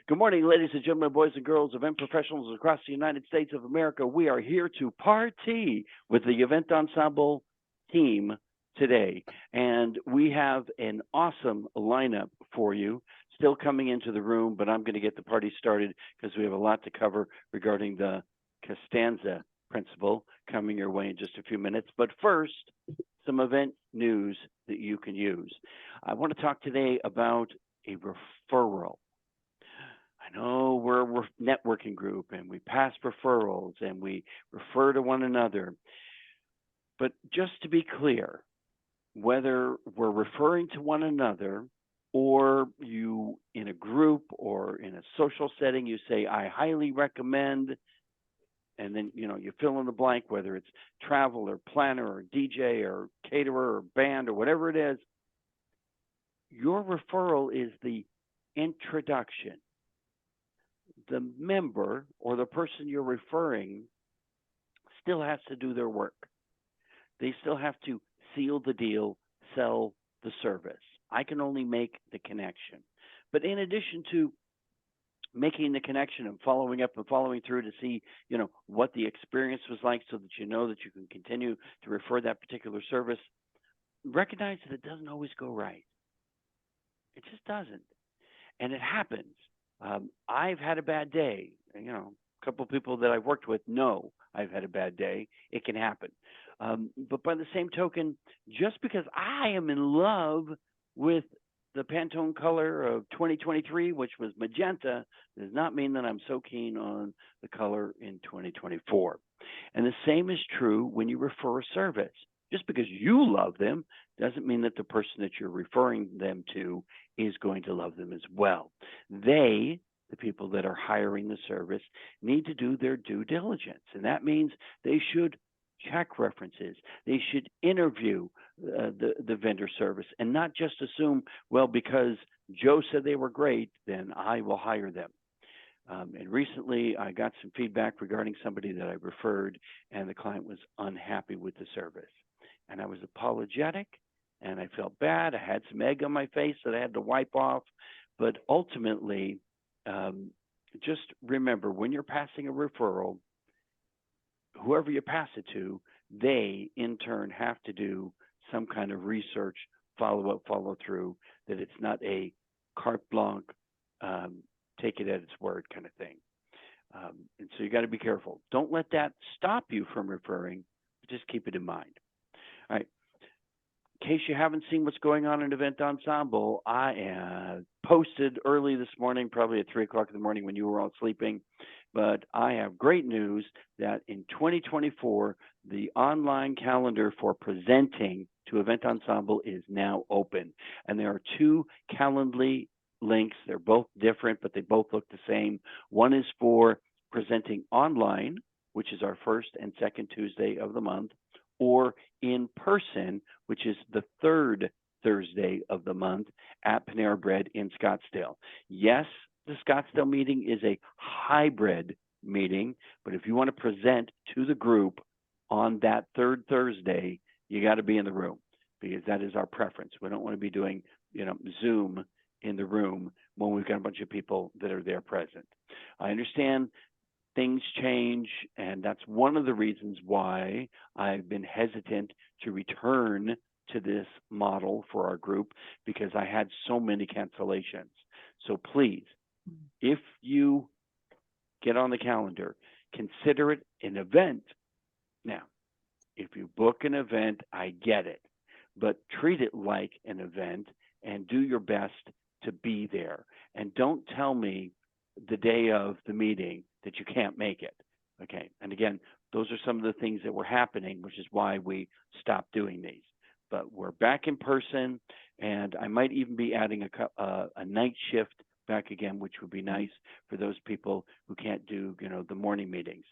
Good morning, ladies and gentlemen, boys and girls, event professionals across the United States of America. We are here to party with the Event Ensemble team today. And we have an awesome lineup for you still coming into the room, but I'm going to get the party started because we have a lot to cover regarding the Costanza Principle coming your way in just a few minutes. But first, some event news that you can use. I want to talk today about a referral. I know we're a networking group and we pass referrals and we refer to one another. But just to be clear, whether we're referring to one another or you in a group or in a social setting, you say, I highly recommend, and then, you fill in the blank, whether it's travel or planner or DJ or caterer or band or whatever it is, your referral is the introduction. The member or the person you're referring still has to do their work. They still have to seal the deal, sell the service. I can only make the connection. But in addition to making the connection and following up and following through to see, what the experience was like so that you know that you can continue to refer that particular service, recognize that it doesn't always go right. It just doesn't. And it happens. I've had a bad day. A couple of people that I've worked with know I've had a bad day. It can happen. But by the same token, just because I am in love with the Pantone color of 2023, which was magenta, does not mean that I'm so keen on the color in 2024. And the same is true when you refer a service. Just because you love them doesn't mean that the person that you're referring them to is going to love them as well. They, the people that are hiring the service, need to do their due diligence. And that means they should check references. They should interview the vendor service and not just assume, well, because Joe said they were great, then I will hire them. And recently I got some feedback regarding somebody that I referred, and the client was unhappy with the service. And I was apologetic, and I felt bad. I had some egg on my face that I had to wipe off. But ultimately, just remember, when you're passing a referral, whoever you pass it to, they, in turn, have to do some kind of research, follow-up, follow-through, that it's not a carte blanche, take it at its word kind of thing. And so you got to be careful. Don't let that stop you from referring. Just keep it in mind. All right. In case you haven't seen what's going on in Event Ensemble, I posted early this morning, probably at 3 o'clock in the morning when you were all sleeping. But I have great news that in 2024, the online calendar for presenting to Event Ensemble is now open. And there are 2 Calendly links. They're both different, but they both look the same. One is for presenting online, which is our first and second Tuesday of the month, or in person, which is the third Thursday of the month at Panera Bread in Scottsdale. Yes, the Scottsdale meeting is a hybrid meeting, but if you want to present to the group on that third Thursday, you got to be in the room because that is our preference. We don't want to be doing, Zoom in the room when we've got a bunch of people that are there present. I understand things change, and that's one of the reasons why I've been hesitant to return to this model for our group, because I had so many cancellations. So please, if you get on the calendar, consider it an event. Now, if you book an event, I get it, but treat it like an event and do your best to be there. And don't tell me the day of the meeting that you can't make it. Okay. And again, those are some of the things that were happening, which is why we stopped doing these. But we're back in person, and I might even be adding a night shift back again, which would be nice for those people who can't do, the morning meetings.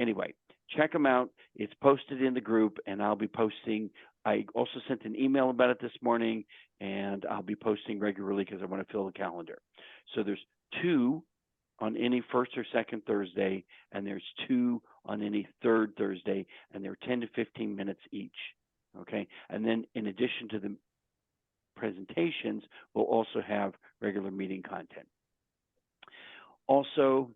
Anyway, check them out. It's posted in the group, and I'll be posting. I also sent an email about it this morning, and I'll be posting regularly because I want to fill the calendar. So there's 2 on any first or second Thursday, and there's 2 on any third Thursday, and they're 10 to 15 minutes each. Okay, and then in addition to the presentations, we'll also have regular meeting content. Also,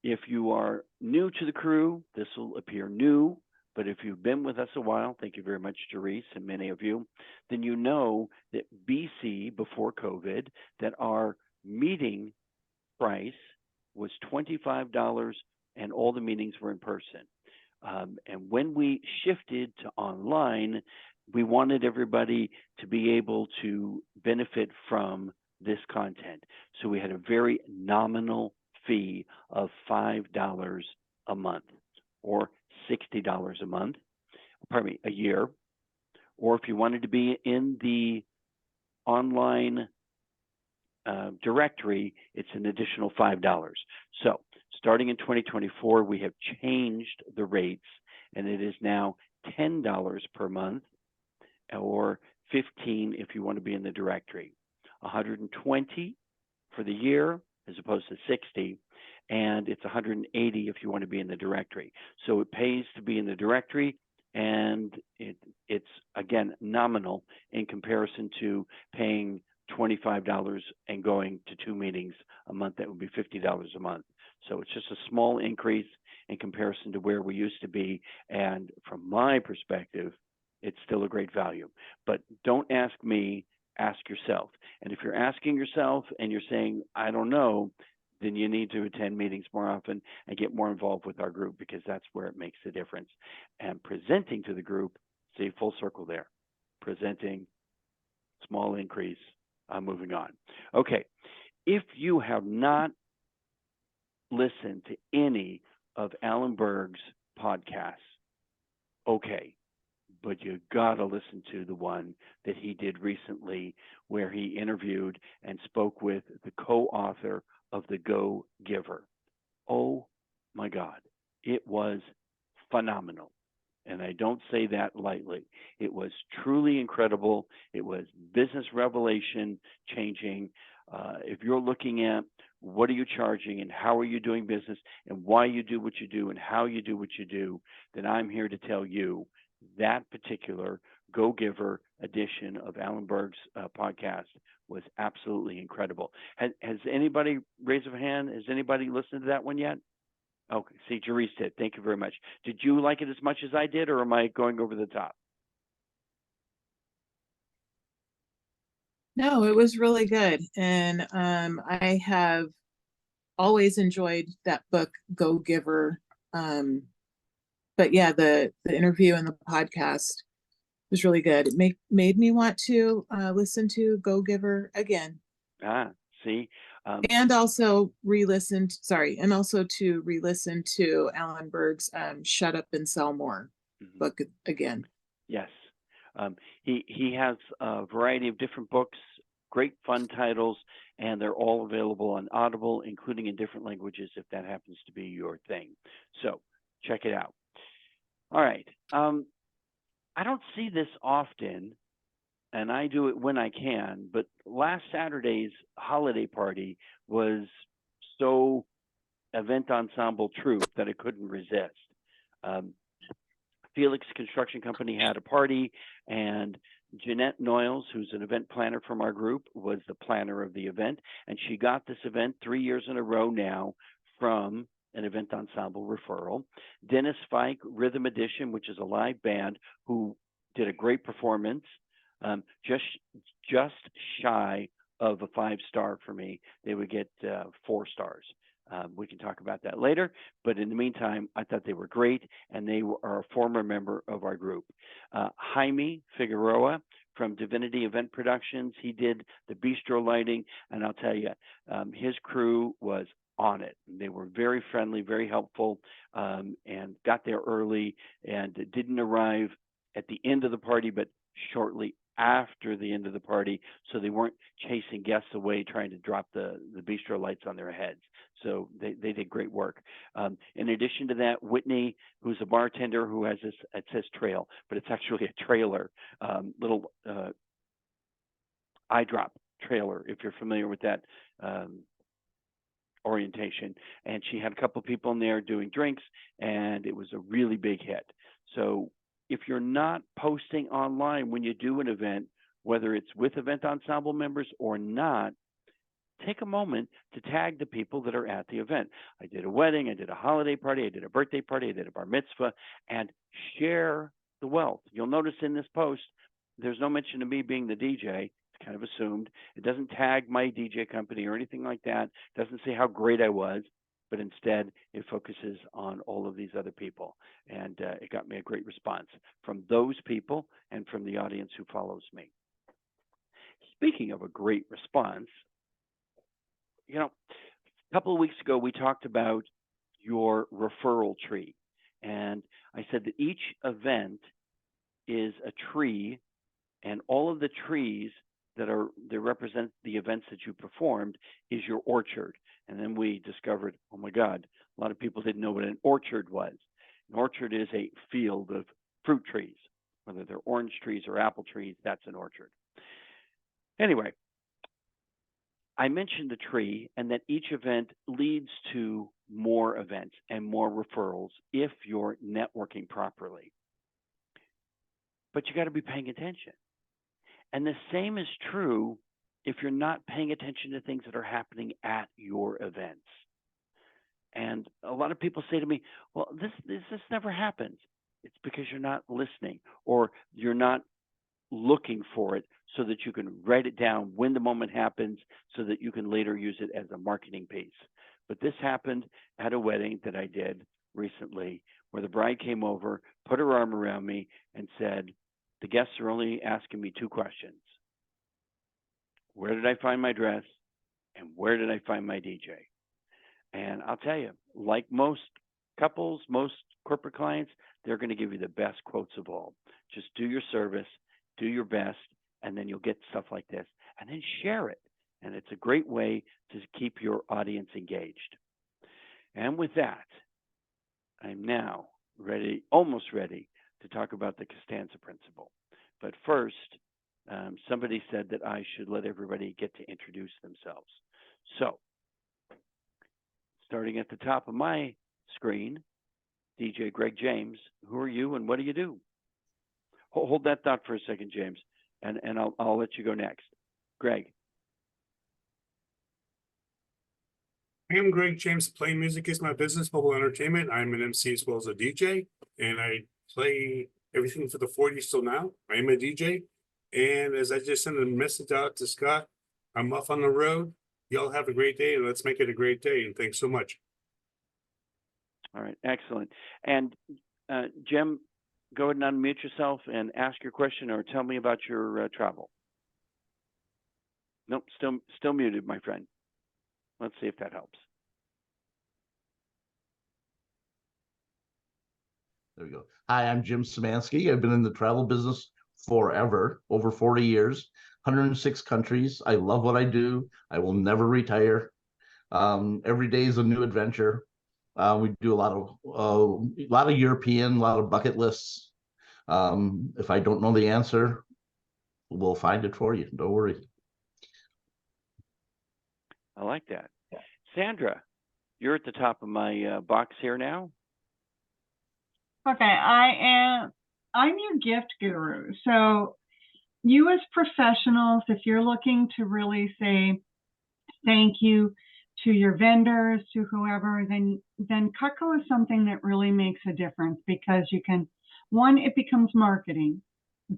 if you are new to the crew, this will appear new. But if you've been with us a while, thank you very much, Therese, and many of you, then you know that BC, before COVID, that our meeting price was $25 and all the meetings were in person. And when we shifted to online, we wanted everybody to be able to benefit from this content. So we had a very nominal fee of $5 a month or $60 a month, pardon me, a year. Or if you wanted to be in the online directory, it's an additional $5. So starting in 2024, we have changed the rates, and it is now $10 per month or $15 if you want to be in the directory, $120 for the year as opposed to $60, and it's $180 if you want to be in the directory. So it pays to be in the directory, and it's again nominal in comparison to paying $25 and going to 2 meetings a month. That would be $50 a month. So it's just a small increase in comparison to where we used to be. And from my perspective, it's still a great value. But don't ask me, ask yourself. And if you're asking yourself and you're saying, I don't know, then you need to attend meetings more often and get more involved with our group, because that's where it makes the difference. And presenting to the group, see, full circle there. Presenting, small increase, moving on. Okay, if you have not listened to any of Alan Berg's podcasts, okay, but you gotta listen to the one that he did recently where he interviewed and spoke with the co-author of The Go Giver. Oh my God, it was phenomenal. And I don't say that lightly. It was truly incredible. It was business revelation changing. If you're looking at what are you charging and how are you doing business and why you do what you do and how you do what you do, then I'm here to tell you that particular Go Giver edition of Alan Berg's podcast was absolutely incredible. Has anybody raised a hand? Has anybody listened to that one yet? Okay, see, Therese did. Thank you very much. Did you like it as much as I did, or am I going over the top? No, it was really good. And I have always enjoyed that book, Go Giver. But yeah, the interview and the podcast was really good. It made me want to listen to Go Giver again. See? And also and also to re-listen to Alan Berg's Shut Up and Sell More book again. Yes. He has a variety of different books, great fun titles, and they're all available on Audible, including in different languages if that happens to be your thing. So check it out. All right. I don't see this often, and I do it when I can, but last Saturday's holiday party was so event ensemble troupe that I couldn't resist. Felix Construction Company had a party, and Jeanette Noyles, who's an event planner from our group, was the planner of the event, and she got this event 3 years in a row now from an event ensemble referral. Dennis Fike, Rhythm Edition, which is a live band, who did a great performance, just shy of a 5-star for me. They would get 4 stars. We can talk about that later, but in the meantime, I thought they were great, and they are a former member of our group. Jaime Figueroa from Divinity Event Productions, he did the bistro lighting, and I'll tell you, his crew was on it. They were very friendly, very helpful, and got there early and didn't arrive at the end of the party, but shortly after the end of the party, so they weren't chasing guests away trying to drop the bistro lights on their heads. So they did great work. In addition to that, Whitney, who's a bartender who has this, it says trail, but it's actually a trailer, little eye drop trailer, if you're familiar with that orientation. And she had a couple of people in there doing drinks, and it was a really big hit. So if you're not posting online when you do an event, whether it's with event ensemble members or not, take a moment to tag the people that are at the event. I did a wedding, I did a holiday party, I did a birthday party, I did a bar mitzvah, and share the wealth. You'll notice in this post, there's no mention of me being the DJ. It's kind of assumed. It doesn't tag my DJ company or anything like that. It doesn't say how great I was, but instead it focuses on all of these other people. And it got me a great response from those people and from the audience who follows me. Speaking of a great response, you know, a couple of weeks ago we talked about your referral tree. And I said that each event is a tree, and all of the trees that represent the events that you performed is your orchard. And then we discovered, oh my God, a lot of people didn't know what an orchard was. An orchard is a field of fruit trees, whether they're orange trees or apple trees, that's an orchard. Anyway, I mentioned the tree and that each event leads to more events and more referrals if you're networking properly. But you got to be paying attention. And the same is true if you're not paying attention to things that are happening at your events. And a lot of people say to me, well, this never happens. It's because you're not listening, or you're not looking for it so that you can write it down when the moment happens so that you can later use it as a marketing piece. But this happened at a wedding that I did recently, where the bride came over, put her arm around me and said, the guests are only asking me 2 questions. Where did I find my dress? And where did I find my DJ? And I'll tell you, like most couples, most corporate clients, they're going to give you the best quotes of all. Just do your service, do your best, and then you'll get stuff like this. And then share it. And it's a great way to keep your audience engaged. And with that, I'm now ready, almost ready, to talk about the Costanza Principle. But first, somebody said that I should let everybody get to introduce themselves. So, starting at the top of my screen, DJ Greg James, who are you and what do you do? Hold that thought for a second, James, and I'll let you go next. Greg. I am Greg James. Playing music is my business, mobile entertainment. I'm an MC as well as a DJ, and I play everything for the 40s till now. I am a DJ, and as I just sent a message out to Scott, I'm off on the road. Y'all have a great day, and let's make it a great day, and thanks so much. All right, excellent. And Jim, go ahead and unmute yourself and ask your question or tell me about your travel. Nope, still muted, my friend. Let's see if that helps. There we go. Hi, I'm Jim Szymanski. I've been in the travel business forever, over 40 years, 106 countries. I love what I do. I will never retire. Every day is a new adventure. We do a lot of European, a lot of bucket lists. If I don't know the answer, we'll find it for you. Don't worry. I like that. Sandra, you're at the top of my box here now. Okay, I'm your gift guru. So you as professionals, if you're looking to really say thank you to your vendors, to whoever, then Cutco is something that really makes a difference, because you can, one, it becomes marketing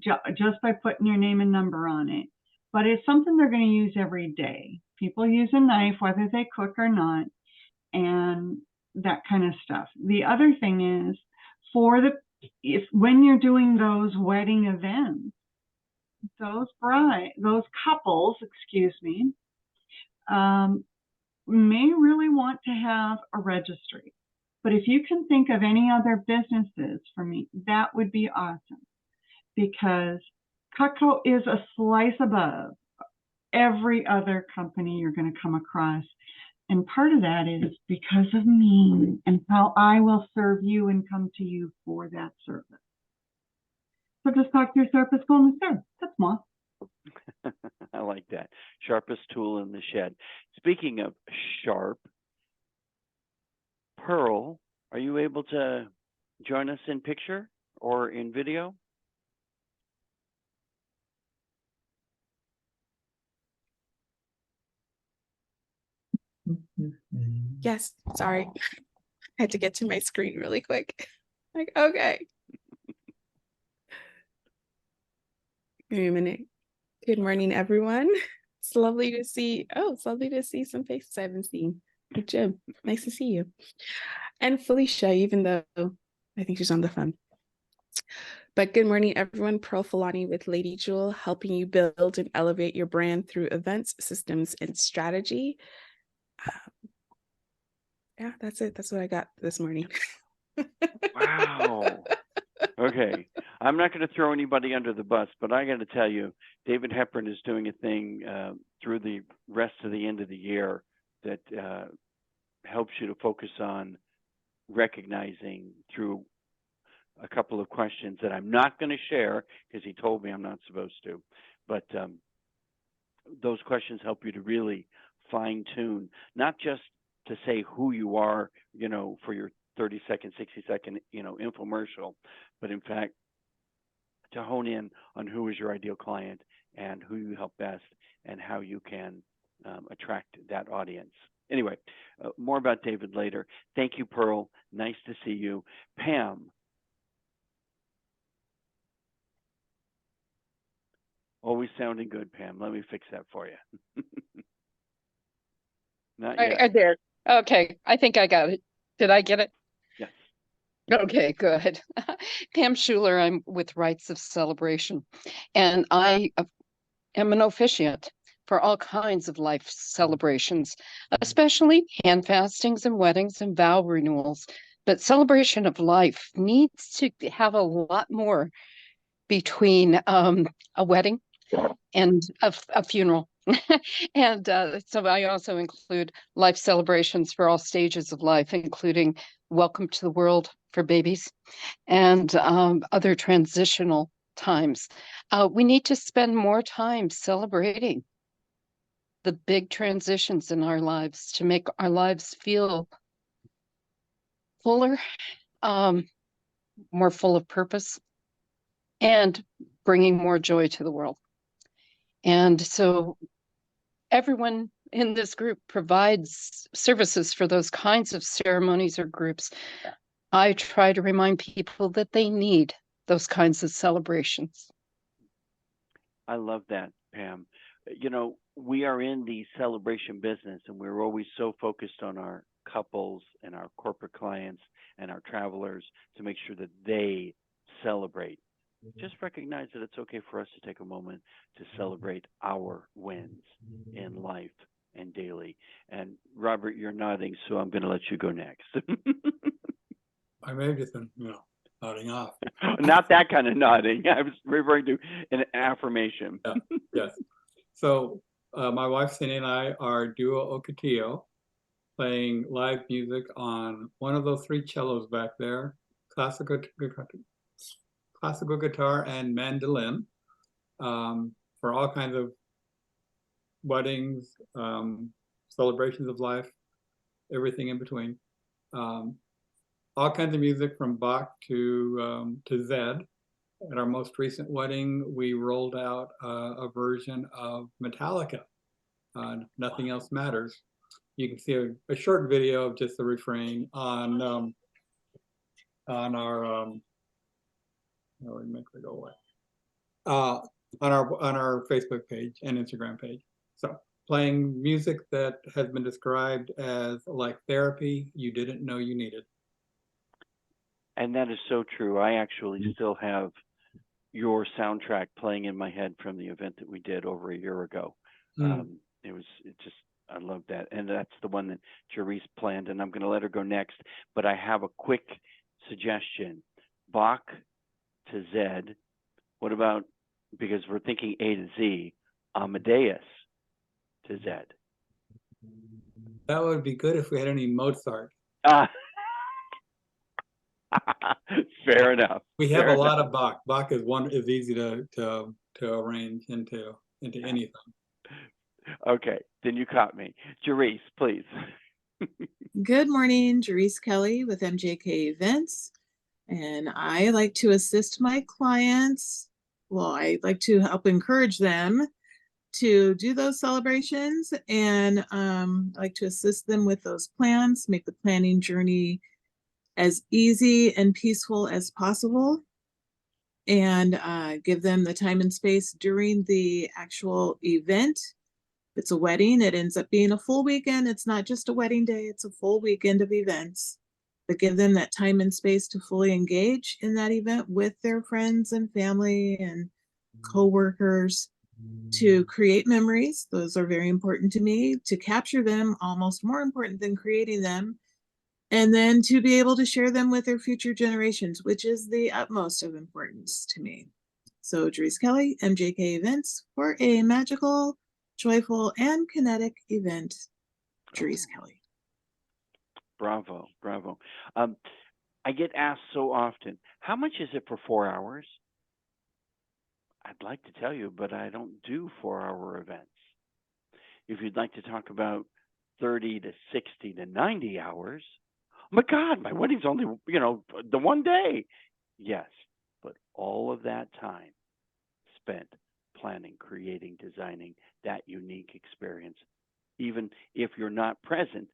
just by putting your name and number on it. But it's something they're going to use every day. People use a knife, whether they cook or not, and that kind of stuff. The other thing is, when you're doing those wedding events, those couples, may really want to have a registry. But if you can think of any other businesses for me, that would be awesome, because Cutco is a slice above every other company you're going to come across. And part of that is because of me and how I will serve you and come to you for that service. So just talk to your therapist, go in the shed. That's more. I like that. Sharpest tool in the shed. Speaking of sharp, Pearl, are you able to join us in picture or in video? Yes, sorry. I had to get to my screen really quick. Like, okay. Give me a minute. Good morning, everyone. It's lovely to see. Oh, it's lovely to see some faces I haven't seen. Like Jim, nice to see you. And Felicia, even though I think she's on the phone. But good morning, everyone. Pearl Fulani with Lady Jewel, helping you build and elevate your brand through events, systems, and strategy. Yeah, that's it. That's what I got this morning. Wow. Okay. I'm not going to throw anybody under the bus, but I got to tell you, David Hepburn is doing a thing through the rest of the end of the year that helps you to focus on recognizing through a couple of questions that I'm not going to share because he told me I'm not supposed to. But those questions help you to really fine tune, not just to say who you are, you know, for your 30-second, 60-second, you know, infomercial, but in fact, to hone in on who is your ideal client and who you help best and how you can attract that audience. Anyway, more about David later. Thank you, Pearl. Nice to see you. Pam. Always sounding good, Pam. Let me fix that for you. Not yet. I did. Okay, I think I got it. Did I get it? Yes. Okay, good. Pam Schuler, I'm with Rites of Celebration, and I am an officiant for all kinds of life celebrations, especially hand fastings and weddings and vow renewals. But celebration of life needs to have a lot more between a wedding and a funeral. And so I also include life celebrations for all stages of life, including welcome to the world for babies and other transitional times. We need to spend more time celebrating the big transitions in our lives to make our lives feel fuller, more full of purpose, and bringing more joy to the world. And so everyone in this group provides services for those kinds of ceremonies or groups. I try to remind people that they need those kinds of celebrations. I love that, Pam. You know, we are in the celebration business and we're always so focused on our couples and our corporate clients and our travelers to make sure that they celebrate. Just recognize that it's okay for us to take a moment to celebrate our wins in life and daily. And Robert, you're nodding, so I'm going to let you go next. I may just, nodding off. Not that kind of nodding. I was referring to an affirmation. Yeah, yes. So my wife Cindy and I are duo Ocotillo, playing live music on one of those three cellos back there, classical guitar and mandolin, for all kinds of weddings, celebrations of life, everything in between. All kinds of music from Bach to Zed. At our most recent wedding, we rolled out a version of Metallica, Nothing Else Matters. You can see a short video of just the refrain on our make it go away. On our Facebook page and Instagram page. So playing music that has been described as like therapy you didn't know you needed. And that is so true. I actually still have your soundtrack playing in my head from the event that we did over a year ago. I love that. And that's the one that Jerese planned, and I'm going to let her go next. But I have a quick suggestion. Bach to Zed. What about, because we're thinking A to Z, Amadeus to Zed? That would be good if we had any Mozart. Fair enough. We have a lot of Bach. Bach is easy to arrange into anything. Okay, then you caught me. Jerese, please. Good morning, Jerese Kelly with MJK Events. And I like to assist my clients. Well, I like to help encourage them to do those celebrations, and I like to assist them with those plans, make the planning journey as easy and peaceful as possible, and give them the time and space during the actual event. If it's a wedding, it ends up being a full weekend. It's not just a wedding day, it's a full weekend of events. But give them that time and space to fully engage in that event with their friends and family and co-workers, to create memories. Those are very important to me. To capture them, almost more important than creating them. And then to be able to share them with their future generations, which is the utmost of importance to me. So Dries Kelly, MJK Events, for a magical, joyful, and kinetic event. Dries Kelly. Bravo, bravo. I get asked so often, how much is it for 4 hours? I'd like to tell you, but I don't do 4-hour events. If you'd like to talk about 30 to 60 to 90 hours, oh my God, my wedding's only, the one day. Yes, but all of that time spent planning, creating, designing that unique experience. Even if you're not present,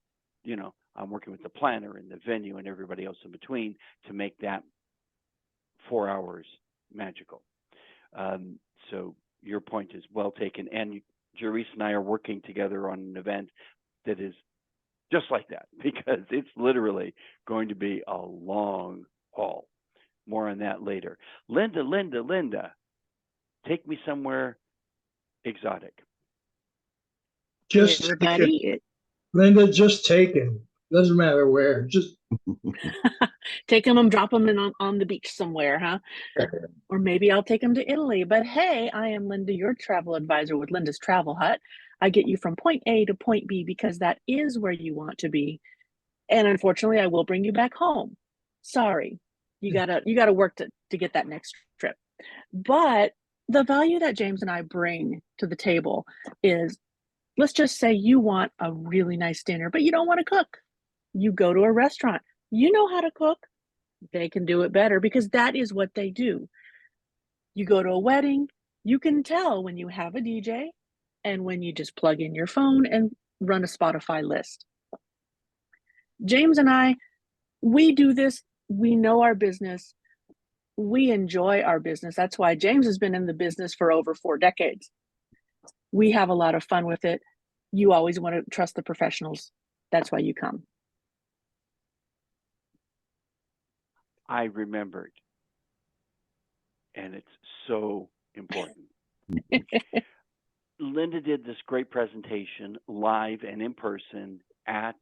I'm working with the planner and the venue and everybody else in between to make that 4 hours magical. So your point is well taken. And Jerese and I are working together on an event that is just like that, because it's literally going to be a long haul. More on that later. Linda, take me somewhere exotic. Just everybody. Linda, just take him. Doesn't matter where. Just Take them and drop them in on the beach somewhere, huh? Or maybe I'll take them to Italy. But hey, I am Linda, your travel advisor with Linda's Travel Hut. I get you from point A to point B because that is where you want to be. And unfortunately, I will bring you back home. Sorry, you gotta work to get that next trip. But the value that James and I bring to the table is, let's just say you want a really nice dinner, but you don't want to cook. You go to a restaurant. You know how to cook. They can do it better because that is what they do. You go to a wedding, you can tell when you have a DJ and when you just plug in your phone and run a Spotify list. James and I, we do this. We know our business. We enjoy our business. That's why James has been in the business for over 4 decades. We have a lot of fun with it. You always want to trust the professionals. That's why you come. I remembered, and it's so important. Linda did this great presentation live and in person at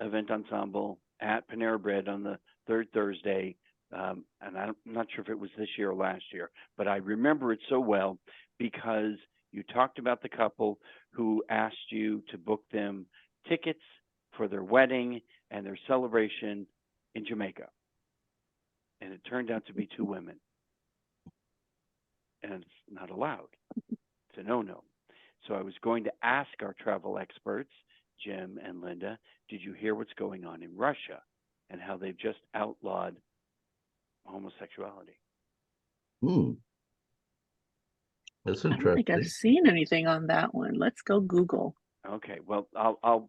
Event Ensemble at Panera Bread on the third Thursday. And I'm not sure if it was this year or last year, but I remember it so well because you talked about the couple who asked you to book them tickets for their wedding and their celebration in Jamaica. And it turned out to be 2 women. And it's not allowed. It's a no-no. So I was going to ask our travel experts, Jim and Linda, did you hear what's going on in Russia and how they've just outlawed homosexuality? That's I don't think I've interesting. seen anything on that one. Let's go Google. Okay, well, I'll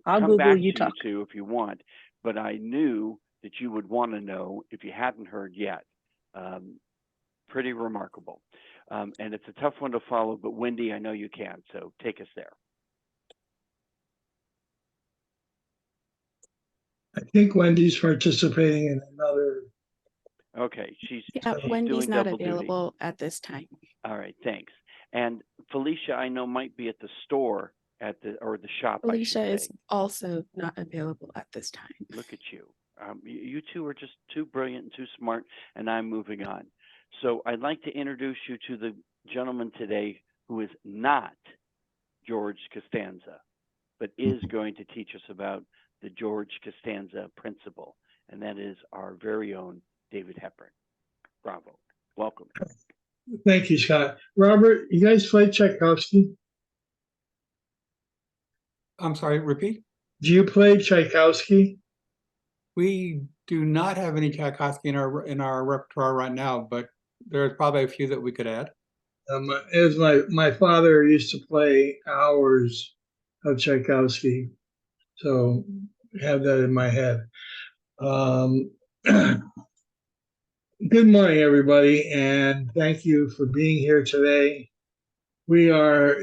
come Google, back you to talk. you two if you want, but I knew that you would want to know if you hadn't heard yet. Pretty remarkable. And it's a tough one to follow, but Wendy, I know you can, so take us there. I think Wendy's participating in another. Okay, she's Wendy's doing not double duty. available at this time. All right, thanks. And Felicia, I know, might be at the store or the shop. Felicia is also not available at this time. Look at you. You two are just too brilliant and too smart, and I'm moving on. So I'd like to introduce you to the gentleman today who is not George Costanza, but is going to teach us about the George Costanza Principle, and that is our very own David Hepburn. Bravo. Welcome. Thank you, Scott. Robert, you guys play Tchaikovsky? I'm sorry, repeat? Do you play Tchaikovsky? We do not have any Tchaikovsky in our repertoire right now, but there's probably a few that we could add. As my father used to play hours of Tchaikovsky, so I have that in my head. Good morning, everybody, and thank you for being here today. We are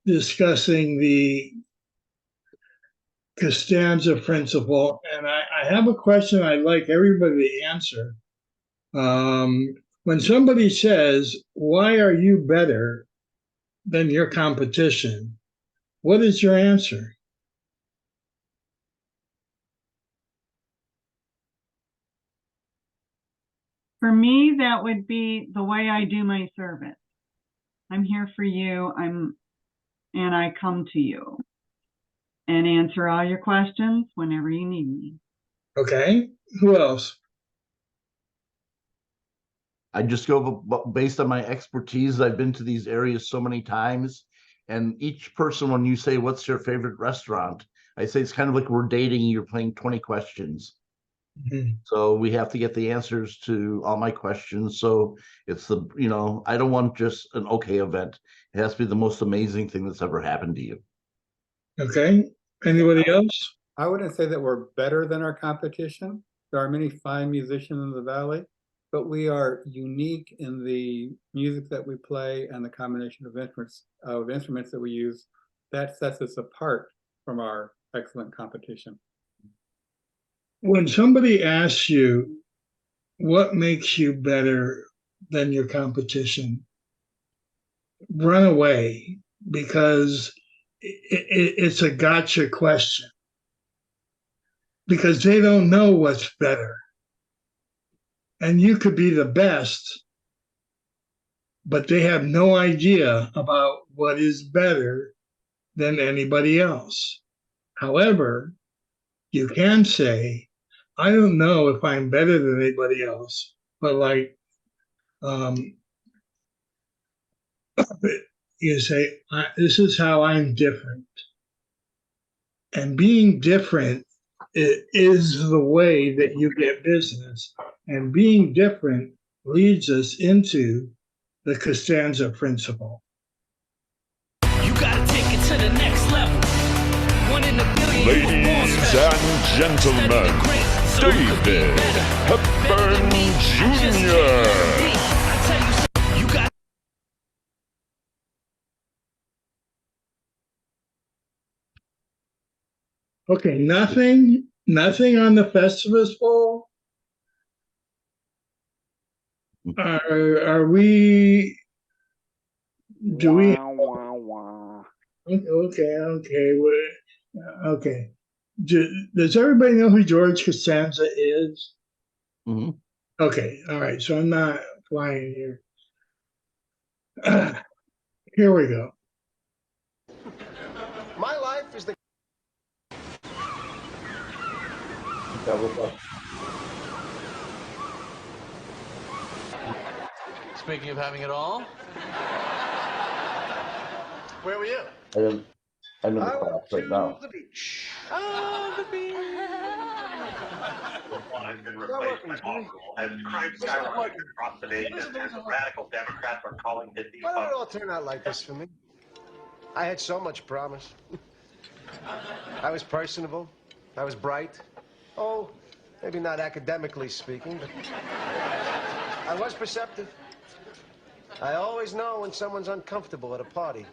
discussing the Costanza Principle, and I have a question I'd like everybody to answer. When somebody says, "Why are you better than your competition?" what is your answer? For me, that would be the way I do my service. I'm here for you. And I come to you and answer all your questions whenever you need me. Okay, who else? I just go based on my expertise. I've been to these areas so many times, and each person, when you say, "What's your favorite restaurant?" I say it's kind of like we're dating. You're playing 20 questions. So we have to get the answers to all my questions. So it's I don't want just an okay event. It has to be the most amazing thing that's ever happened to you. Okay, anybody else? I wouldn't say that we're better than our competition. There are many fine musicians in the Valley, but we are unique in the music that we play and the combination of instruments that we use. That sets us apart from our excellent competition. When somebody asks you what makes you better than your competition, run away, because it's a gotcha question, because they don't know what's better. And you could be the best, but they have no idea about what is better than anybody else. However, you can say, "I don't know if I'm better than anybody else, but you say, this is how I'm different." And being different is the way that you get business. And being different leads us into the Costanza Principle. You gotta take it to the next level. One in a billion. Ladies and gentlemen, David Hepburn Jr. Okay, nothing on the Festivus Bowl. Are we? Do we? Okay. Does everybody know who George Costanza is? Mm-hmm. Okay, all right. So I'm not flying here. Here we go. My life is the. Speaking of having it all, Where were you? I'm in the class right now. The beach. oh, the beach. Has been replaced by uncle as crime skyrocketed across the nation as the radical Democrats are calling it the. Why did it all turn out like this for me? I had so much promise. I was personable. I was bright. Oh, maybe not academically speaking, but I was perceptive. I always know when someone's uncomfortable at a party.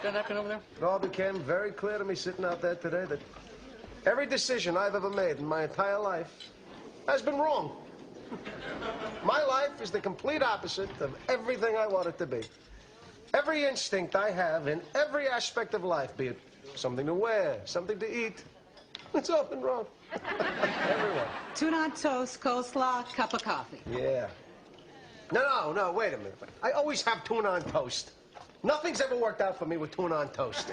Got a napkin over there? It all became very clear to me sitting out there today that every decision I've ever made in my entire life has been wrong. My life is the complete opposite of everything I want it to be. Every instinct I have in every aspect of life, be it something to wear, something to eat, it's all been wrong. Everyone. Tuna on toast, coleslaw, cup of coffee. Yeah. No, wait a minute. I always have tuna on toast. Nothing's ever worked out for me with tuna on toast.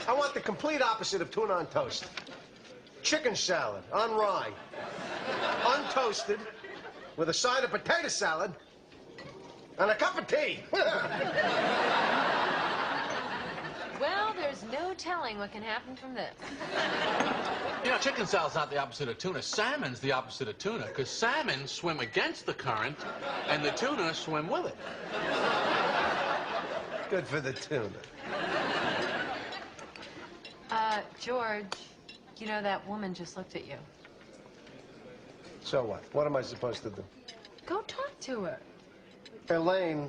I want the complete opposite of tuna on toast. Chicken salad on rye. Untoasted, with a side of potato salad, and a cup of tea. Well, there's There's no telling what can happen from this. You know, chicken salad's not the opposite of tuna. Salmon's the opposite of tuna, because salmon swim against the current, and the tuna swim with it. Good for the tuna. George, you know that woman just looked at you. So what? What am I supposed to do? Go talk to her. Elaine,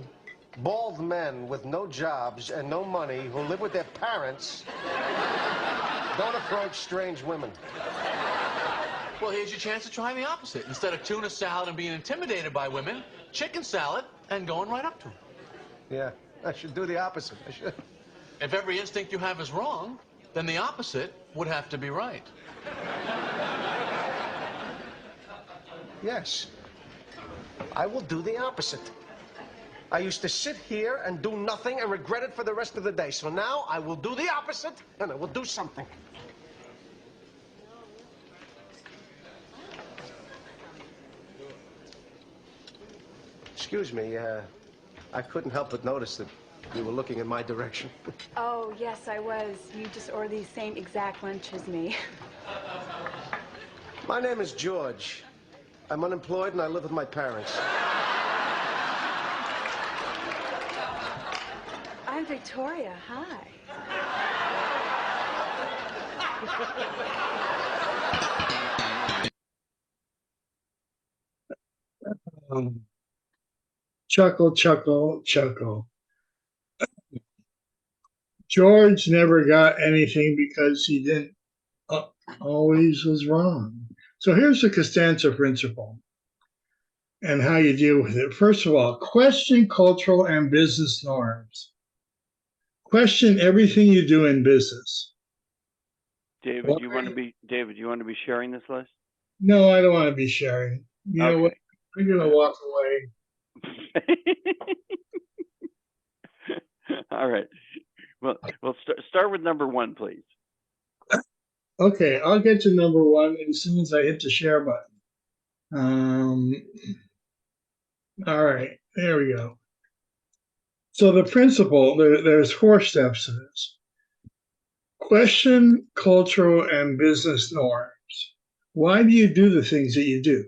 bald men with no jobs and no money who live with their parents don't approach strange women. Well, here's your chance to try the opposite. Instead of tuna salad and being intimidated by women, chicken salad and going right up to them. Yeah, I should do the opposite. I should. If every instinct you have is wrong, then the opposite would have to be right. Yes, I will do the opposite. I used to sit here and do nothing and regret it for the rest of the day. So now I will do the opposite, and I will do something. Excuse me, I couldn't help but notice that you were looking in my direction. Oh, yes, I was. You just ordered the same exact lunch as me. My name is George. I'm unemployed and I live with my parents. I'm Victoria. Hi. Chuckle, chuckle, chuckle. George never got anything because he didn't always was wrong. So here's the Costanza Principle and how you deal with it. First of all, question cultural and business norms. Question everything you do in business. David, you want to be sharing this list? No, I don't want to be sharing. You know what? I'm going to walk away. All right. Well, start with number one, please. Okay, I'll get to number one as soon as I hit the share button. All right, there we go. So the principle, there's 4 steps to this. Question cultural and business norms. Why do you do the things that you do?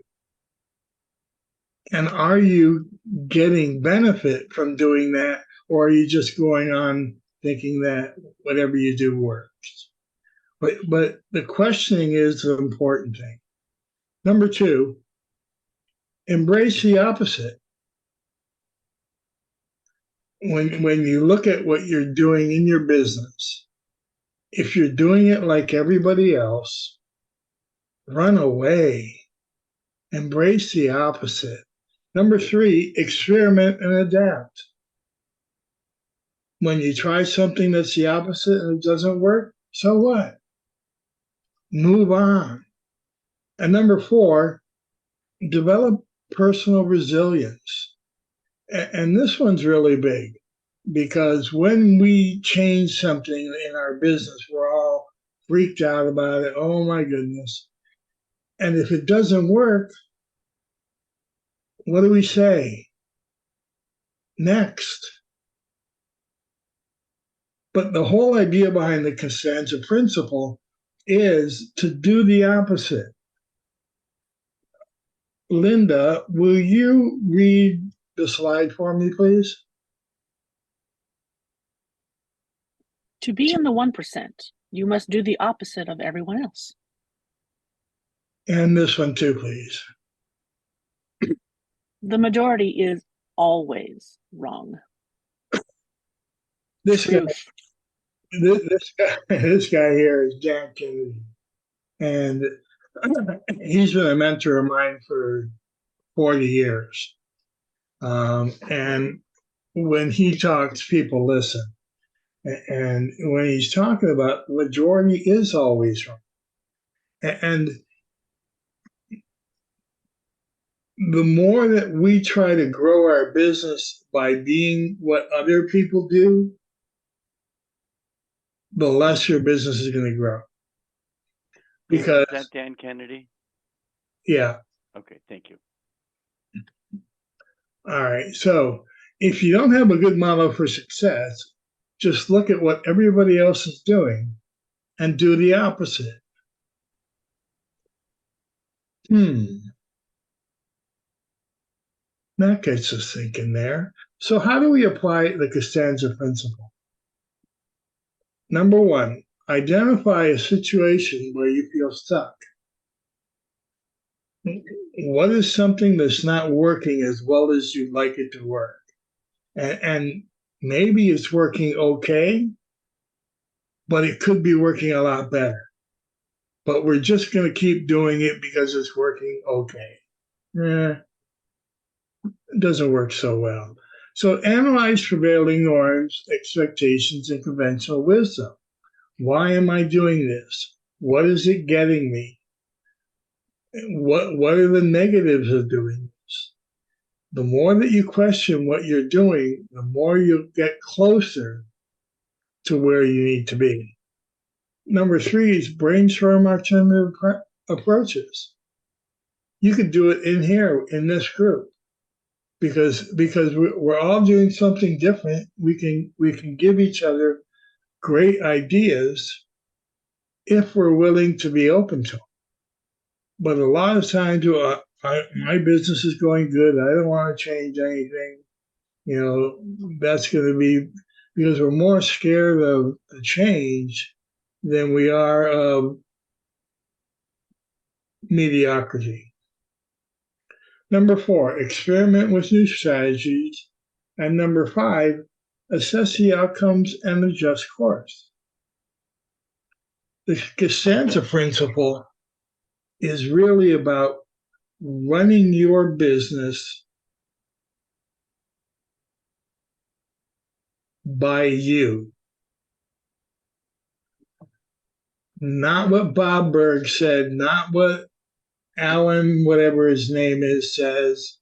And are you getting benefit from doing that, or are you just going on thinking that whatever you do works? But the questioning is the important thing. Number 2, embrace the opposite. When you look at what you're doing in your business, if you're doing it like everybody else, run away. Embrace the opposite. Number 3, experiment and adapt. When you try something that's the opposite and it doesn't work, so what? Move on. And number 4, develop personal resilience. And this one's really big because when we change something in our business, we're all freaked out about it. Oh my goodness. And if it doesn't work, what do we say? Next. But the whole idea behind the Costanza Principle is to do the opposite. Linda, will you read the slide for me, please? To be in the 1%, you must do the opposite of everyone else. And this one too, please. The majority is always wrong. This guy here is Dan Kennedy, and he's been a mentor of mine for 40 years. And when he talks, people listen. And when he's talking about the majority is always wrong. And the more that we try to grow our business by being what other people do, the less your business is going to grow. Because is that Dan Kennedy? Yeah. Okay, thank you. All right. So if you don't have a good model for success, just look at what everybody else is doing and do the opposite. That gets us thinking there. So how do we apply the Costanza Principle? Number one, identify a situation where you feel stuck. What is something that's not working as well as you'd like it to work? And maybe it's working okay, but it could be working a lot better. But we're just going to keep doing it because it's working okay. It doesn't work so well. So analyze prevailing norms, expectations, and conventional wisdom. Why am I doing this? What is it getting me? What are the negatives of doing this? The more that you question what you're doing, the more you'll get closer to where you need to be. Number three is brainstorm alternative approaches. You could do it in here in this group because we're all doing something different. We can give each other great ideas if we're willing to be open to them. But a lot of times, my business is going good. I don't want to change anything. That's going to be because we're more scared of the change than we are of mediocrity. Number four, experiment with new strategies. And number five, assess the outcomes and adjust course. The Costanza Principle is really about running your business by you. Not what Bob Berg said, not what Alan, whatever his name is, says,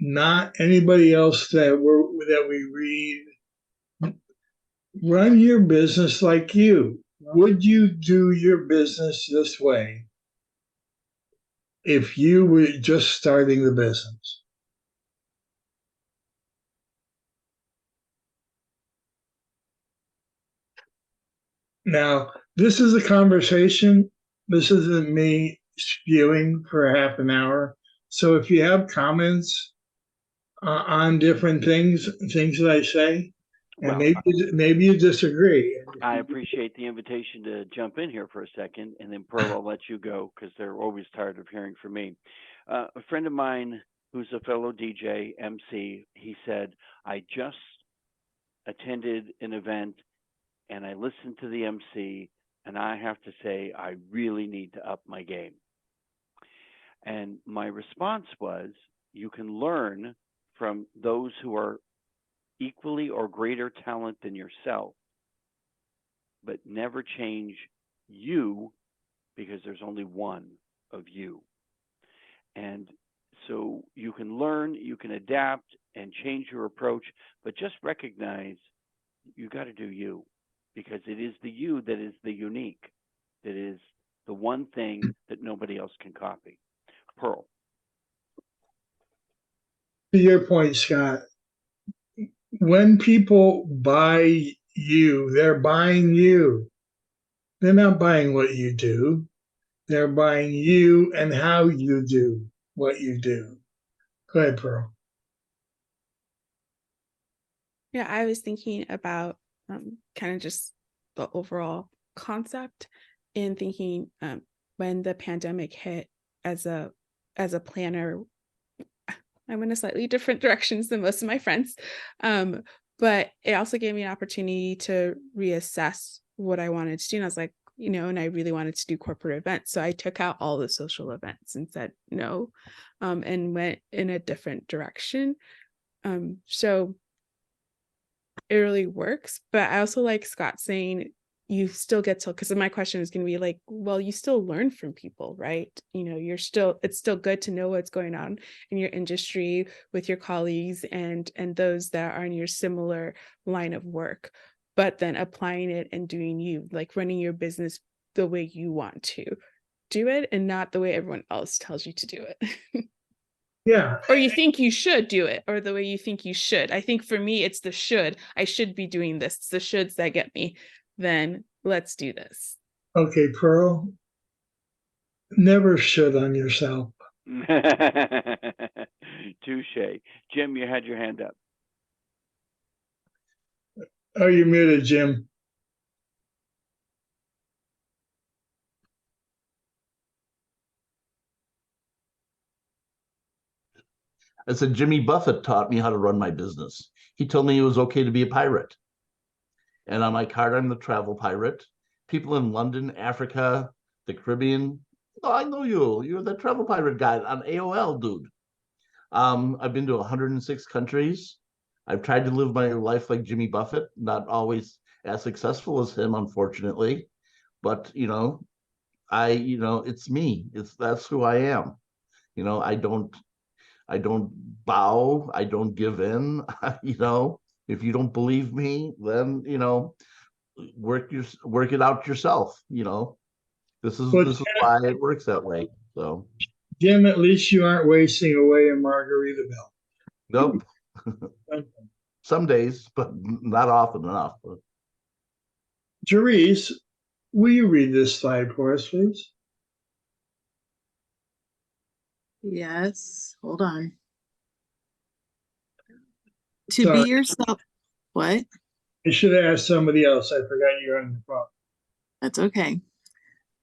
not anybody else that we read. Run your business like you. Would you do your business this way if you were just starting the business? Now, this is a conversation. This isn't me spewing for half an hour. So if you have comments on different things that I say, and maybe you disagree. I appreciate the invitation to jump in here for a second, and then Pearl, I'll let you go because they're always tired of hearing from me. A friend of mine who's a fellow DJ, MC, he said, I just attended an event and I listened to the MC, and I have to say, I really need to up my game. And my response was, you can learn from those who are equally or greater talent than yourself, but never change you because there's only one of you. And so you can learn, you can adapt and change your approach, but just recognize you got to do you, because it is the you that is the unique, that is the one thing that nobody else can copy. Pearl. To your point, Scott, when people buy you, they're buying you. They're not buying what you do. They're buying you and how you do what you do. Go ahead, Pearl. Yeah, I was thinking about kind of just the overall concept and thinking when the pandemic hit, as a planner, I went in slightly different directions than most of my friends. But it also gave me an opportunity to reassess what I wanted to do. And I was like, and I really wanted to do corporate events. So I took out all the social events and said no, and went in a different direction. So it really works. But I also like Scott saying you still get to, because my question is going to be like, well, you still learn from people, right? It's still good to know what's going on in your industry with your colleagues and those that are in your similar line of work, but then applying it and doing you, like running your business the way you want to do it and not the way everyone else tells you to do it. Yeah. Or you think you should do it, or the way you think you should. I think for me, it's the should. I should be doing this. It's the shoulds that get me. Then let's do this. Okay, Pearl. Never should on yourself. Touche. Jim, you had your hand up. Oh, you're muted, Jim. I said, Jimmy Buffett taught me how to run my business. He told me it was okay to be a pirate. And on my card, I'm the travel pirate. People in London, Africa, the Caribbean. Oh, I know you. You're the travel pirate guy on AOL, dude. I've been to 106 countries. I've tried to live my life like Jimmy Buffett, not always as successful as him, unfortunately. But, it's me. That's who I am. I don't bow. I don't give in. If you don't believe me, then work it out yourself. This is why it works that way. So, Jim, at least you aren't wasting away in Margaritaville. nope. Some days, but not often enough. Therese, will you read this slide for us, please? Yes, hold on. To be yourself. What? I should have asked somebody else. I forgot you're on the phone. That's okay.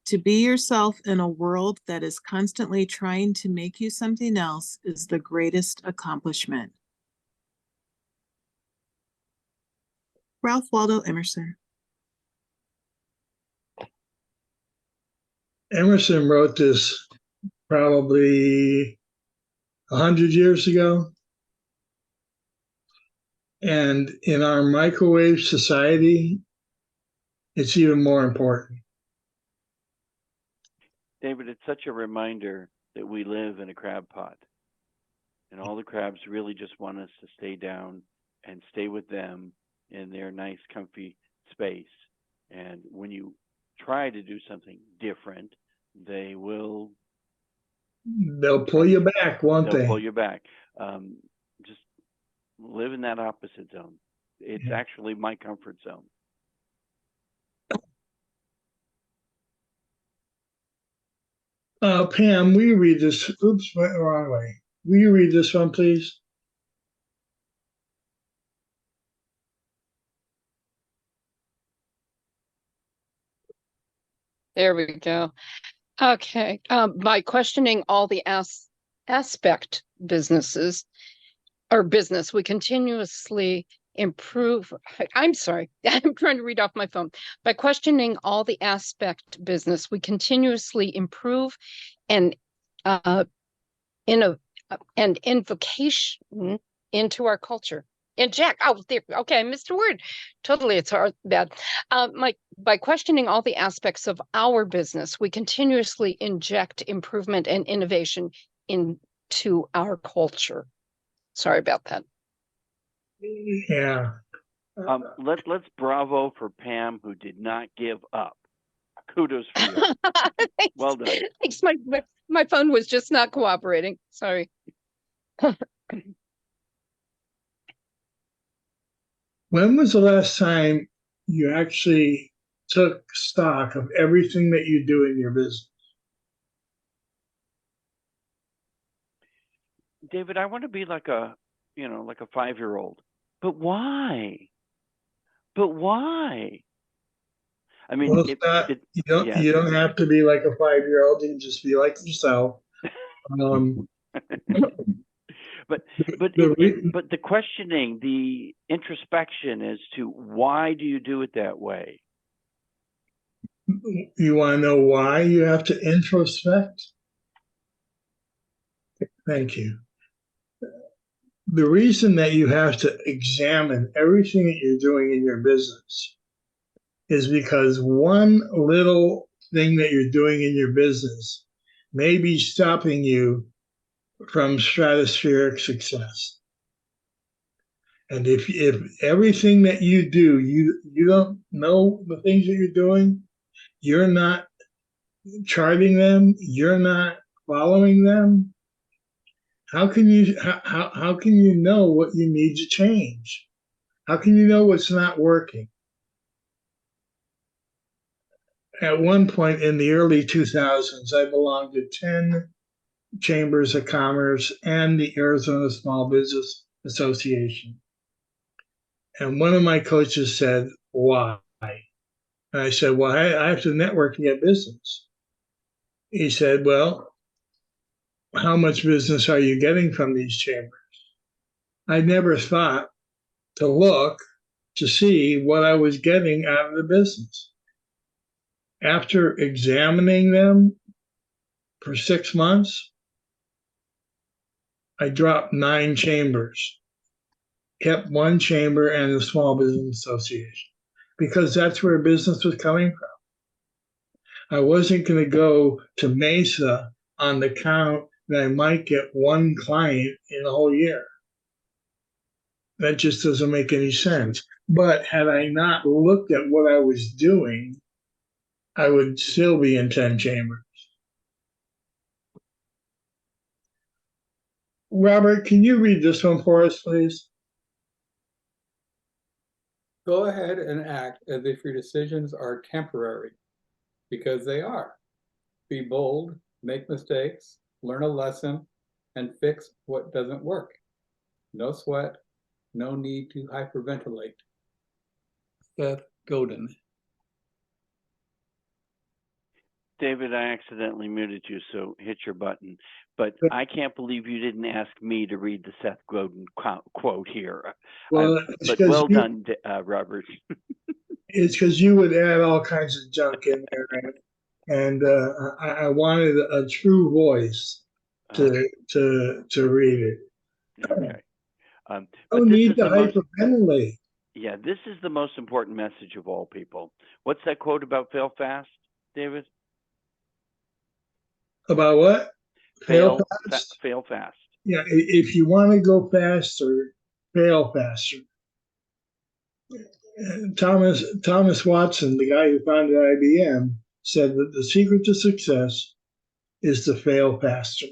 To be yourself in a world that is constantly trying to make you something else is the greatest accomplishment. Ralph Waldo Emerson. Emerson wrote this probably 100 years ago. And in our microwave society, it's even more important. David, it's such a reminder that we live in a crab pot. And all the crabs really just want us to stay down and stay with them in their nice, comfy space. And when you try to do something different, they'll pull you back, won't they? They'll pull you back. Just live in that opposite zone. It's actually my comfort zone. Pam, will you read this? Oops, went the wrong way. Will you read this one, please? There we go. Okay. By questioning all the aspect businesses or business, we continuously improve. I'm sorry. I'm trying to read off my phone. By questioning all the aspect business, we continuously improve and invocation into our culture. Inject. Oh, there. Okay, I missed a word. Totally, it's hard. Bad. By questioning all the aspects of our business, we continuously inject improvement and innovation into our culture. Sorry about that. Yeah. Let's bravo for Pam, who did not give up. Kudos for you. Well done. Thanks. My phone was just not cooperating. Sorry. When was the last time you actually took stock of everything that you do in your business? David, I want to be like a 5-year-old. But why? I mean, well, you don't have to be like a 5-year-old. You can just be like yourself. But the questioning, the introspection as to why do you do it that way? You want to know why you have to introspect? Thank you. The reason that you have to examine everything that you're doing in your business is because one little thing that you're doing in your business may be stopping you from stratospheric success. And if everything that you do, you don't know the things that you're doing, you're not charting them, you're not following them, How can you how can you know what you need to change? How can you know what's not working? At one point in the early 2000s, I belonged to 10 chambers of commerce and the Arizona Small Business Association. And one of my coaches said, "Why?" And I said, "Well, I have to network to get business." He said, "Well, how much business are you getting from these chambers?" I never thought to look to see what I was getting out of the business. After examining them for 6 months, I dropped 9 chambers, kept 1 chamber and the Small Business Association, because that's where business was coming from. I wasn't going to go to Mesa on the count that I might get 1 client in a whole year. That just doesn't make any sense. But had I not looked at what I was doing, I would still be in 10 chambers. Robert, can you read this one for us, please? Go ahead and act as if your decisions are temporary, because they are. Be bold, make mistakes, learn a lesson, and fix what doesn't work. No sweat, no need to hyperventilate. Seth Godin. David, I accidentally muted you, so hit your button. But I can't believe you didn't ask me to read the Seth Godin quote here. Well, but well done, Robert. It's because you would add all kinds of junk in there, and I wanted a true voice to read it. Okay. No need to hyperventilate. Yeah, this is the most important message of all, people. What's that quote about fail fast, David? About what? Fail fast? Fail fast. Yeah, if you want to go faster, fail faster. Thomas Watson, the guy who founded IBM, said that the secret to success is to fail faster.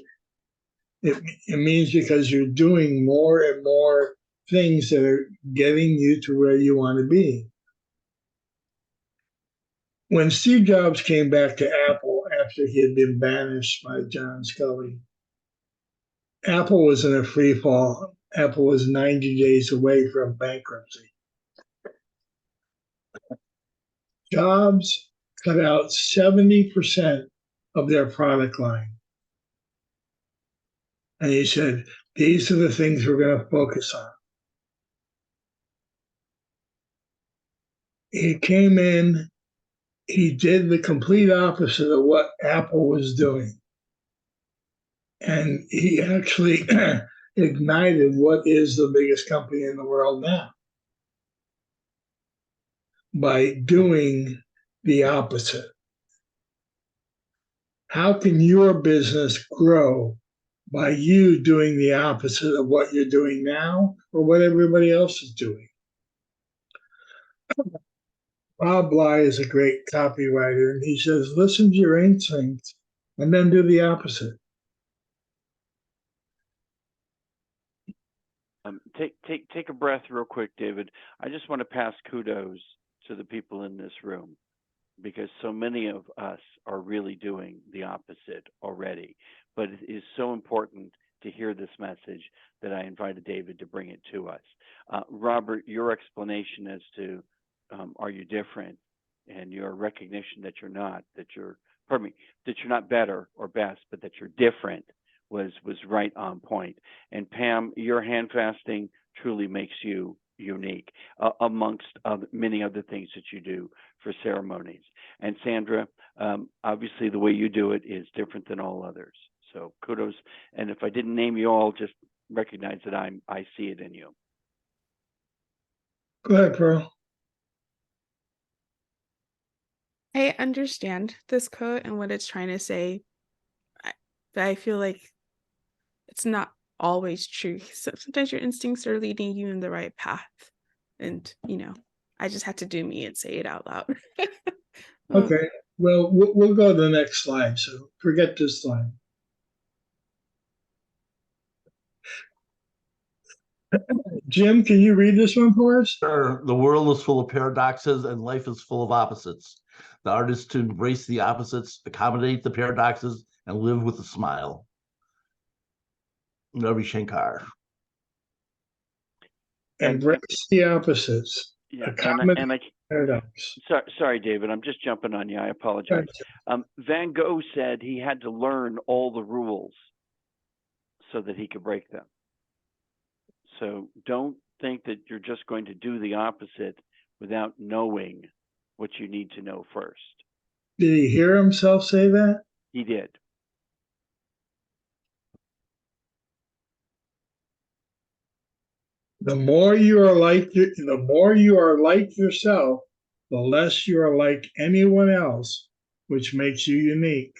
It means because you're doing more and more things that are getting you to where you want to be. When Steve Jobs came back to Apple after he had been banished by John Scully, Apple was in a free fall. Apple was 90 days away from bankruptcy. Jobs cut out 70% of their product line. And he said, these are the things we're going to focus on. He came in, he did the complete opposite of what Apple was doing. And he actually ignited what is the biggest company in the world now by doing the opposite. How can your business grow by you doing the opposite of what you're doing now or what everybody else is doing? Bob Bly is a great copywriter, and he says, listen to your instincts and then do the opposite. Take a breath real quick, David. I just want to pass kudos to the people in this room, because so many of us are really doing the opposite already. But it is so important to hear this message that I invited David to bring it to us. Robert, your explanation as to are you different, and your recognition that you're not, that you're not better or best, but that you're different was right on point. And Pam, your hand fasting truly makes you unique amongst many other things that you do for ceremonies. And Sandra, obviously the way you do it is different than all others. So kudos. And if I didn't name you all, just recognize that I see it in you. Go ahead, Pearl. I understand this quote and what it's trying to say, but I feel like it's not always true. Sometimes your instincts are leading you in the right path. And, I just had to do me and say it out loud. Okay, well, we'll go to the next slide. So forget this slide. Jim, can you read this one for us? Sure. The world is full of paradoxes and life is full of opposites. The art is to embrace the opposites, accommodate the paradoxes, and live with a smile. Ravi Shankar. Embrace the opposites. Yeah, Accommodate paradox. sorry, David, I'm just jumping on you. I apologize. Van Gogh said he had to learn all the rules so that he could break them. So don't think that you're just going to do the opposite without knowing what you need to know first. Did he hear himself say that? He did. The more you are like yourself, the less you are like anyone else, which makes you unique.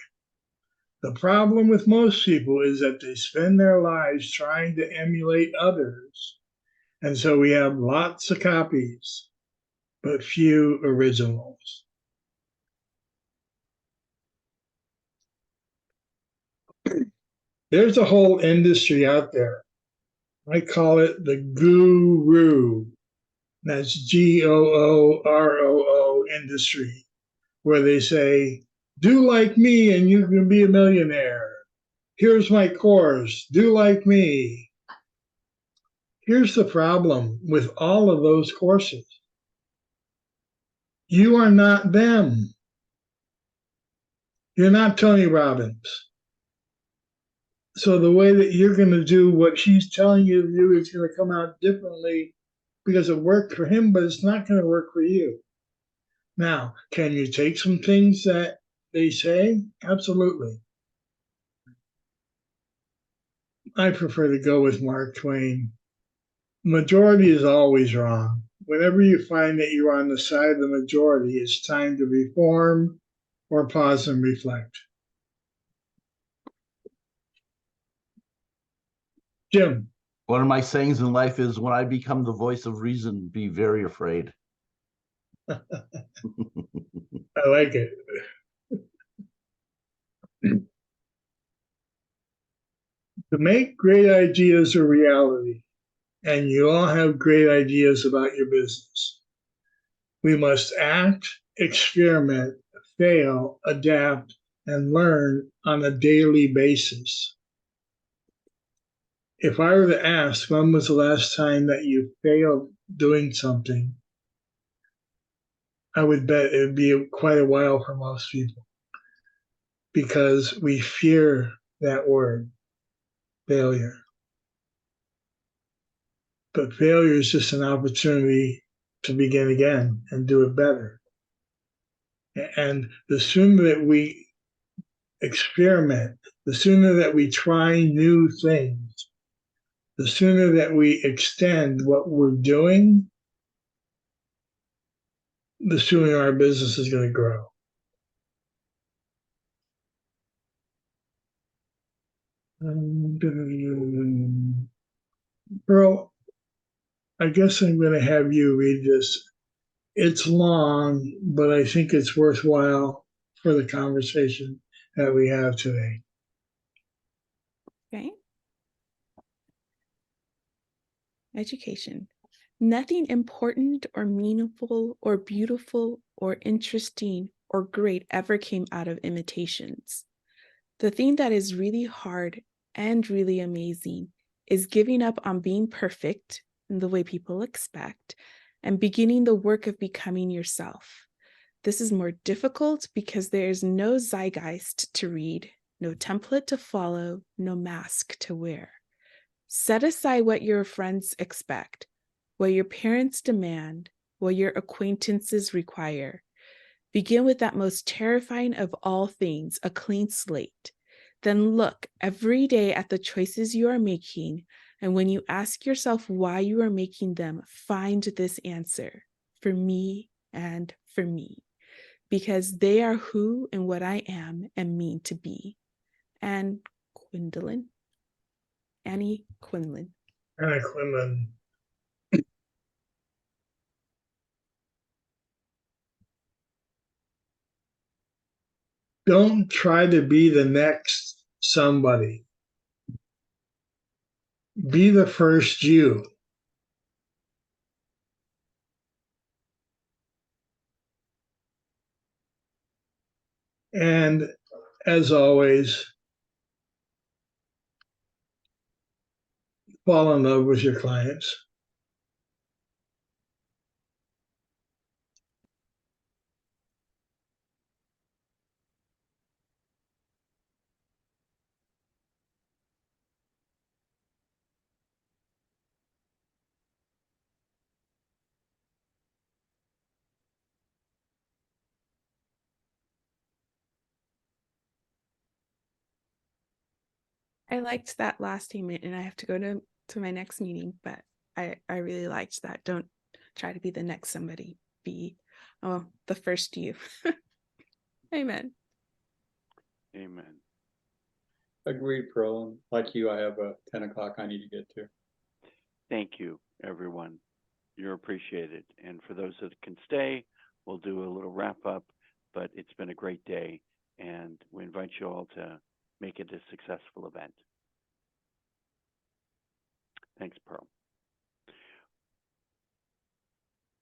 The problem with most people is that they spend their lives trying to emulate others. And so we have lots of copies, but few originals. There's a whole industry out there. I call it the guru. That's GOOROO industry, where they say, do like me and you can be a millionaire. Here's my course, do like me. Here's the problem with all of those courses. You are not them. You're not Tony Robbins. So the way that you're going to do what he's telling you to do is going to come out differently because it worked for him, but it's not going to work for you. Now, can you take some things that they say? Absolutely. I prefer to go with Mark Twain. Majority is always wrong. Whenever you find that you're on the side of the majority, it's time to reform or pause and reflect. Jim. One of my sayings in life is, when I become the voice of reason, be very afraid. I like it. To make great ideas a reality, and you all have great ideas about your business, we must act, experiment, fail, adapt, and learn on a daily basis. If I were to ask, when was the last time that you failed doing something, I would bet it would be quite a while for most people, because we fear that word, failure. But failure is just an opportunity to begin again and do it better. And the sooner that we experiment, the sooner that we try new things, the sooner that we extend what we're doing, the sooner our business is going to grow. Earl, I guess I'm going to have you read this. It's long, but I think it's worthwhile for the conversation that we have today. Okay. Education. Nothing important or meaningful or beautiful or interesting or great ever came out of imitations. The thing that is really hard and really amazing is giving up on being perfect in the way people expect and beginning the work of becoming yourself. This is more difficult because there is no zeitgeist to read, no template to follow, no mask to wear. Set aside what your friends expect, what your parents demand, what your acquaintances require. Begin with that most terrifying of all things, a clean slate. Then look every day at the choices you are making, and when you ask yourself why you are making them, find this answer: for me and for me, because they are who and what I am and mean to be. And Quindlen. Annie Quindlen. Annie Quindlen. Don't try to be the next somebody. Be the first you. And as always, fall in love with your clients. I liked that last statement, and I have to go to my next meeting, but I really liked that. Don't try to be the next somebody. Be the first you. Amen. Amen. Agreed, Pearl. Like you, I have a 10 o'clock I need to get to. Thank you, everyone. You're appreciated. And for those that can stay, we'll do a little wrap up, but it's been a great day, and we invite you all to make it a successful event. Thanks, Pearl.